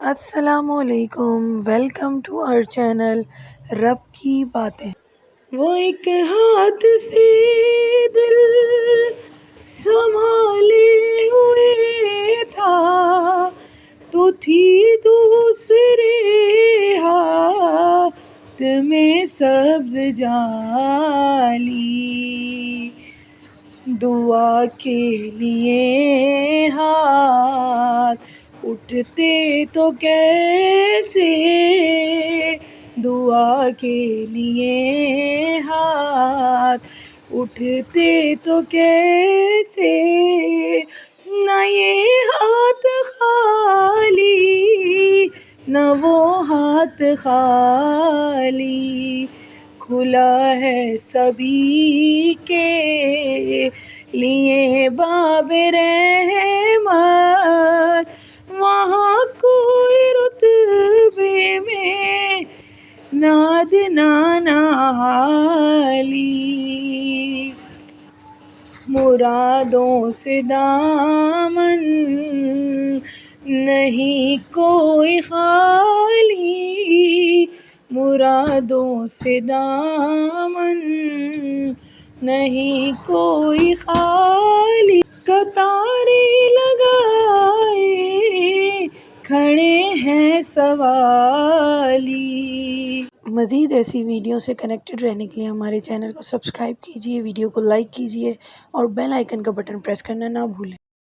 السلام علیکم، welcome to our channel رب کی باتیں۔ وہ ایک ہاتھ سے دل سنبھالے ہوئے تھا، تو تھی دوسرے ہاتھ میں سبز جالی۔ دعا کے لیے ہاتھ اٹھتے تو کیسے، دعا کے لیے ہاتھ اٹھتے تو کیسے، نہ یہ ہاتھ خالی نہ وہ ہاتھ خالی، کھلا ہے سبھی کے لیے باب رحمت، وہاں کوئی رتبے میں نادنا نہ حالی، مرادوں سے دامن نہیں کوئی خالی، مرادوں سے دامن نہیں کوئی خالی، قطاریں لگائے کھڑے ہیں سوالی۔ مزید ایسی ویڈیو سے کنیکٹڈ رہنے کے لیے ہمارے چینل کو سبسکرائب کیجیے، ویڈیو کو لائک کیجیے اور بیل آئیکن کا بٹن پریس کرنا نہ بھولیں۔